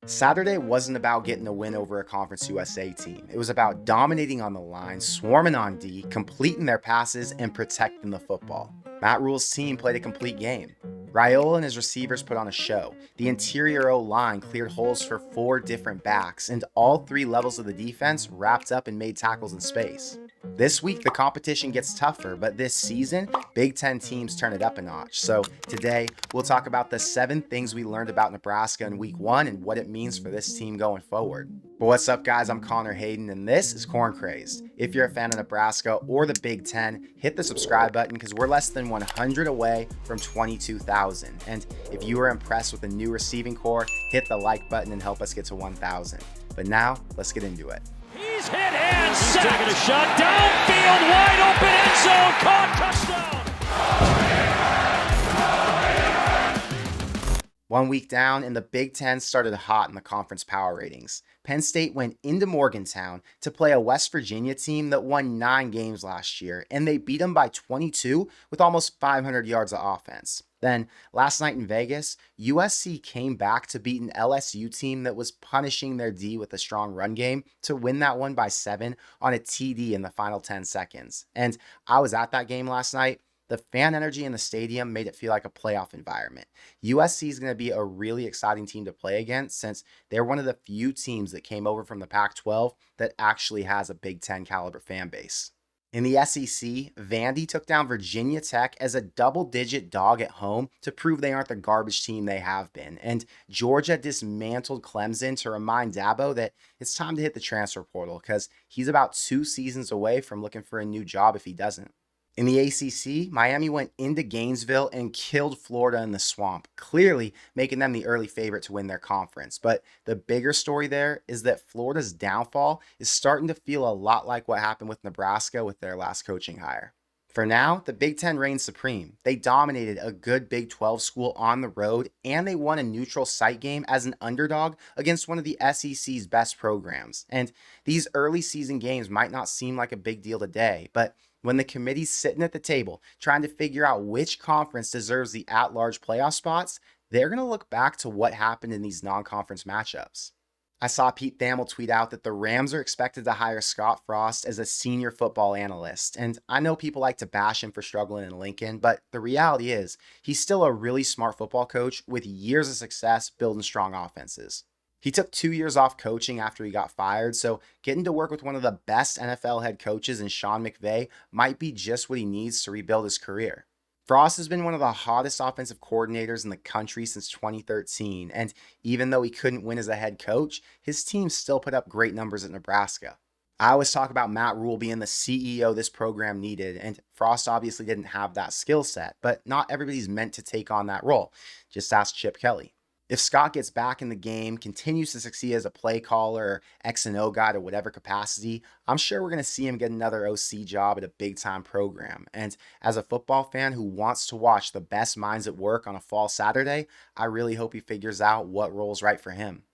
Saturday wasn't about getting a win over a Conference USA team. It was about dominating on the line, swarming on D, completing their passes, and protecting the football. Matt Rule's team played a complete game. Raiola and his receivers put on a show. The interior O-line cleared holes for 4 different backs, and all 3 levels of the defense wrapped up and made tackles in space. This week, the competition gets tougher, but this season, Big Ten teams turn it up a notch. So today, we'll talk about the 7 things we learned about Nebraska in week 1 and what it means for this team going forward. But what's up, guys? I'm Connor Hayden, and this is Corn Crazed. If you're a fan of Nebraska or the Big Ten, hit the subscribe button because we're less than 100 away from 22,000. And if you are impressed with the new receiving core, hit the like button and help us get to 1,000. But now, let's get into it. He's hit and he's taking a shot downfield, wide open end zone, caught, touchdown. 1 week down, and the Big Ten started hot in the conference power ratings. Penn State went into Morgantown to play a West Virginia team that won 9 games last year, and they beat them by 22 with almost 500 yards of offense. Then, last night in Vegas, USC came back to beat an LSU team that was punishing their D with a strong run game to win that one by 7 on a TD in the final 10 seconds. And I was at that game last night. The fan energy in the stadium made it feel like a playoff environment. USC is going to be a really exciting team to play against since they're one of the few teams that came over from the Pac-12 that actually has a Big Ten caliber fan base. In the SEC, Vandy took down Virginia Tech as a double-digit dog at home to prove they aren't the garbage team they have been. And Georgia dismantled Clemson to remind Dabo that it's time to hit the transfer portal because he's about 2 seasons away from looking for a new job if he doesn't. In the ACC, Miami went into Gainesville and killed Florida in the swamp, clearly making them the early favorite to win their conference. But the bigger story there is that Florida's downfall is starting to feel a lot like what happened with Nebraska with their last coaching hire. For now, the Big Ten reigns supreme. They dominated a good Big 12 school on the road, and they won a neutral site game as an underdog against one of the SEC's best programs. And these early season games might not seem like a big deal today, but when the committee's sitting at the table trying to figure out which conference deserves the at-large playoff spots, they're going to look back to what happened in these non-conference matchups. I saw Pete Thamel tweet out that the Rams are expected to hire Scott Frost as a senior football analyst, and I know people like to bash him for struggling in Lincoln, but the reality is he's still a really smart football coach with years of success building strong offenses. He took 2 years off coaching after he got fired, so getting to work with one of the best NFL head coaches in Sean McVay might be just what he needs to rebuild his career. Frost has been one of the hottest offensive coordinators in the country since 2013, and even though he couldn't win as a head coach, his team still put up great numbers at Nebraska. I always talk about Matt Rule being the CEO this program needed, and Frost obviously didn't have that skill set, but not everybody's meant to take on that role. Just ask Chip Kelly. If Scott gets back in the game, continues to succeed as a play caller or X and O guy to whatever capacity, I'm sure we're going to see him get another OC job at a big-time program. And as a football fan who wants to watch the best minds at work on a fall Saturday, I really hope he figures out what role's right for him.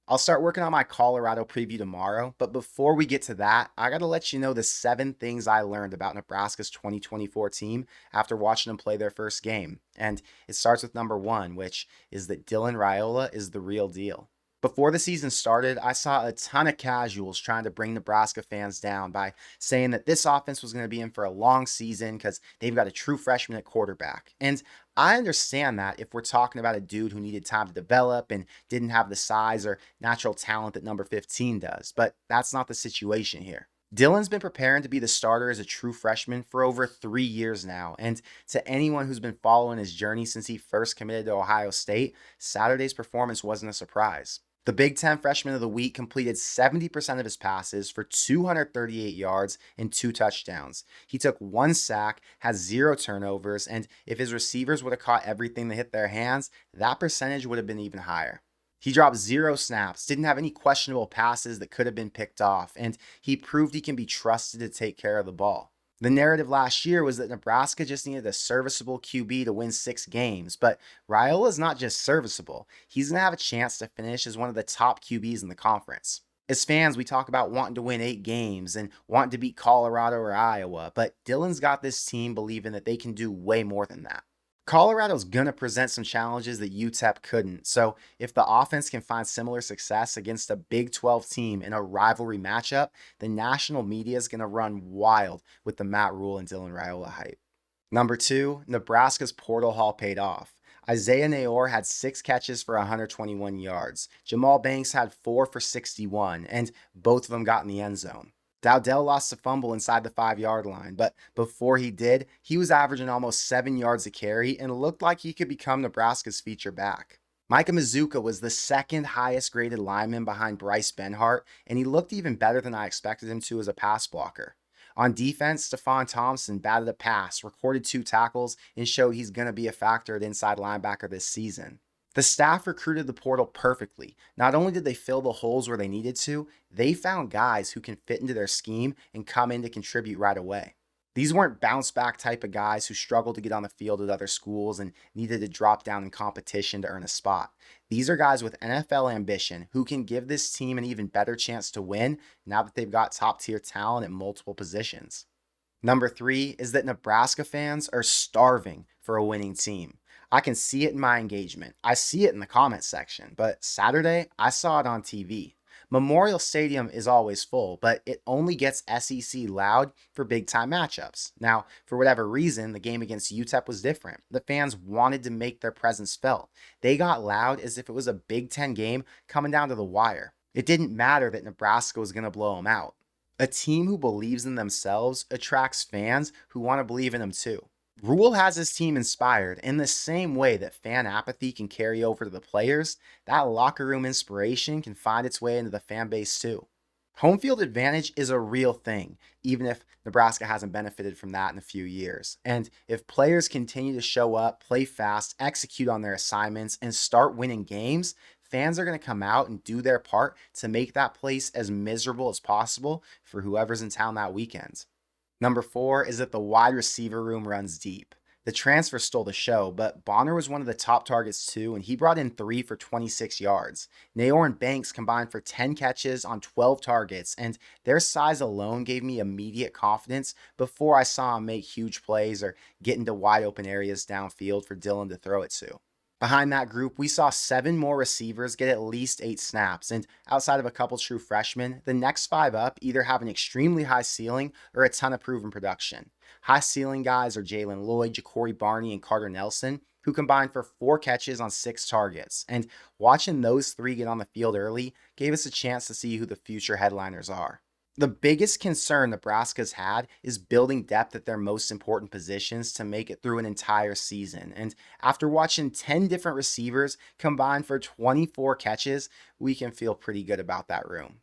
I'll start working on my Colorado preview tomorrow, but before we get to that, I got to let you know the 7 things I learned about Nebraska's 2024 team after watching them play their first game. And it starts with number 1, which is that Dylan Raiola is the real deal. Before the season started, I saw a ton of casuals trying to bring Nebraska fans down by saying that this offense was going to be in for a long season because they've got a true freshman at quarterback. And I understand that if we're talking about a dude who needed time to develop and didn't have the size or natural talent that number 15 does, but that's not the situation here. Dylan's been preparing to be the starter as a true freshman for over 3 years now, and to anyone who's been following his journey since he first committed to Ohio State, Saturday's performance wasn't a surprise. The Big Ten Freshman of the Week completed 70% of his passes for 238 yards and 2 touchdowns. He took 1 sack, has 0 turnovers, and if his receivers would have caught everything that hit their hands, that percentage would have been even higher. He dropped 0 snaps, didn't have any questionable passes that could have been picked off, and he proved he can be trusted to take care of the ball. The narrative last year was that Nebraska just needed a serviceable QB to win 6 games, but Raiola's not just serviceable. He's going to have a chance to finish as one of the top QBs in the conference. As fans, we talk about wanting to win 8 games and wanting to beat Colorado or Iowa, but Dylan's got this team believing that they can do way more than that. Colorado's going to present some challenges that Utep couldn't. So if the offense can find similar success against a Big 12 team in a rivalry matchup, the national media is going to run wild with the Matt Rule and Dylan Raiola hype. Number 2, Nebraska's portal haul paid off. Isaiah Nayor had 6 catches for 121 yards. Jamal Banks had 4 for 61, and both of them got in the end zone. Dowdell lost a fumble inside the 5-yard line, but before he did, he was averaging almost 7 yards a carry and looked like he could become Nebraska's feature back. Micah Mazuka was the second highest graded lineman behind Bryce Benhart, and he looked even better than I expected him to as a pass blocker. On defense, Stephon Thompson batted a pass, recorded 2 tackles, and showed he's going to be a factor at inside linebacker this season. The staff recruited the portal perfectly. Not only did they fill the holes where they needed to, they found guys who can fit into their scheme and come in to contribute right away. These weren't bounce-back type of guys who struggled to get on the field at other schools and needed to drop down in competition to earn a spot. These are guys with NFL ambition who can give this team an even better chance to win now that they've got top-tier talent at multiple positions. Number 3 is that Nebraska fans are starving for a winning team. I can see it in my engagement. I see it in the comment section, but Saturday, I saw it on TV. Memorial Stadium is always full, but it only gets SEC loud for big-time matchups. Now, for whatever reason, the game against Utep was different. The fans wanted to make their presence felt. They got loud as if it was a Big Ten game coming down to the wire. It didn't matter that Nebraska was going to blow them out. A team who believes in themselves attracts fans who want to believe in them too. Rule has his team inspired in the same way that fan apathy can carry over to the players. That locker room inspiration can find its way into the fan base too. Home field advantage is a real thing, even if Nebraska hasn't benefited from that in a few years. And if players continue to show up, play fast, execute on their assignments, and start winning games, fans are going to come out and do their part to make that place as miserable as possible for whoever's in town that weekend. Number 4 is that the wide receiver room runs deep. The transfer stole the show, but Bonner was one of the top targets too, and he brought in 3 for 26 yards. Nayor and Banks combined for 10 catches on 12 targets, and their size alone gave me immediate confidence before I saw him make huge plays or get into wide open areas downfield for Dylan to throw it to. Behind that group, we saw 7 more receivers get at least 8 snaps, and outside of a couple true freshmen, the next 5 up either have an extremely high ceiling or a ton of proven production. High ceiling guys are Jalen Lloyd, Ja'Cory Barney, and Carter Nelson, who combined for 4 catches on 6 targets, and watching those 3 get on the field early gave us a chance to see who the future headliners are. The biggest concern Nebraska's had is building depth at their most important positions to make it through an entire season. And after watching 10 different receivers combine for 24 catches, we can feel pretty good about that room.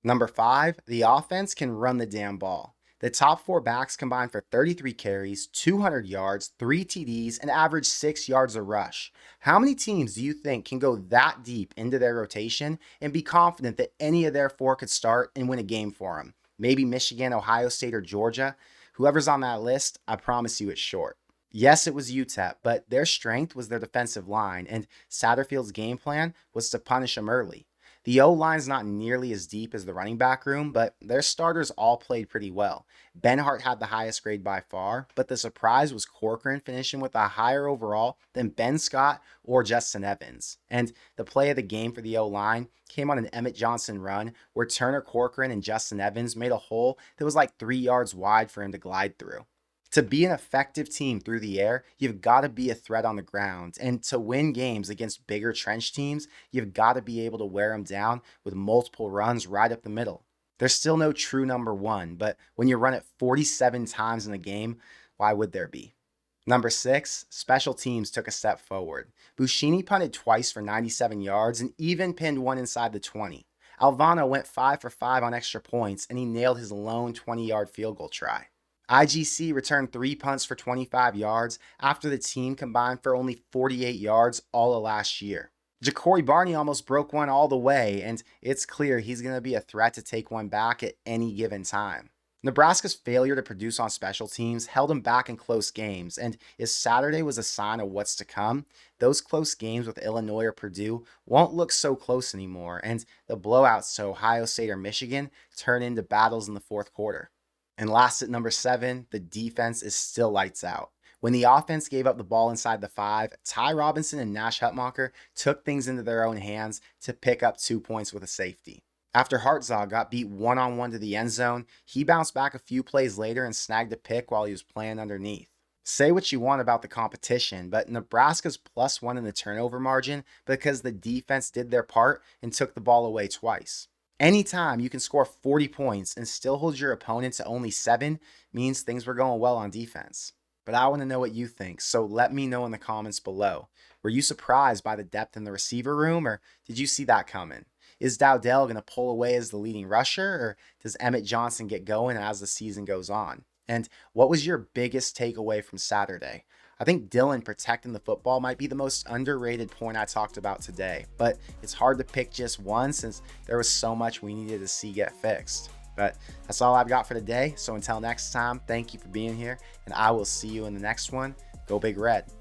Number 5, the offense can run the damn ball. The top 4 backs combined for 33 carries, 200 yards, 3 TDs, and averaged 6 yards a rush. How many teams do you think can go that deep into their rotation and be confident that any of their 4 could start and win a game for them? Maybe Michigan, Ohio State, or Georgia? Whoever's on that list, I promise you it's short. Yes, it was UTEP, but their strength was their defensive line, and Satterfield's game plan was to punish them early. The O-line's not nearly as deep as the running back room, but their starters all played pretty well. Benhart had the highest grade by far, but the surprise was Corcoran finishing with a higher overall than Ben Scott or Justin Evans. And the play of the game for the O-line came on an Emmett Johnson run where Turner Corcoran and Justin Evans made a hole that was like 3 yards wide for him to glide through. To be an effective team through the air, you've got to be a threat on the ground. And to win games against bigger trench teams, you've got to be able to wear them down with multiple runs right up the middle. There's still no true number 1, but when you run it 47 times in a game, why would there be? Number 6, special teams took a step forward. Buschini punted twice for 97 yards and even pinned one inside the 20. Alvano went 5 for 5 on extra points, and he nailed his lone 20-yard field goal try. IGC returned 3 punts for 25 yards after the team combined for only 48 yards all of last year. Ja'Cory Barney almost broke one all the way, and it's clear he's going to be a threat to take one back at any given time. Nebraska's failure to produce on special teams held them back in close games, and if Saturday was a sign of what's to come, those close games with Illinois or Purdue won't look so close anymore, and the blowouts to Ohio State or Michigan turn into battles in the fourth quarter. And last at number 7, the defense is still lights out. When the offense gave up the ball inside the 5, Ty Robinson and Nash Hutmacher took things into their own hands to pick up 2 points with a safety. After Hartzog got beat one-on-one to the end zone, he bounced back a few plays later and snagged a pick while he was playing underneath. Say what you want about the competition, but Nebraska's +1 in the turnover margin because the defense did their part and took the ball away twice. Anytime you can score 40 points and still hold your opponent to only 7 means things were going well on defense. But I want to know what you think, so let me know in the comments below. Were you surprised by the depth in the receiver room, or did you see that coming? Is Dowdell going to pull away as the leading rusher, or does Emmett Johnson get going as the season goes on? And what was your biggest takeaway from Saturday? I think Dylan protecting the football might be the most underrated point I talked about today, but it's hard to pick just one since there was so much we needed to see get fixed. But that's all I've got for today, so until next time, thank you for being here, and I will see you in the next one. Go Big Red.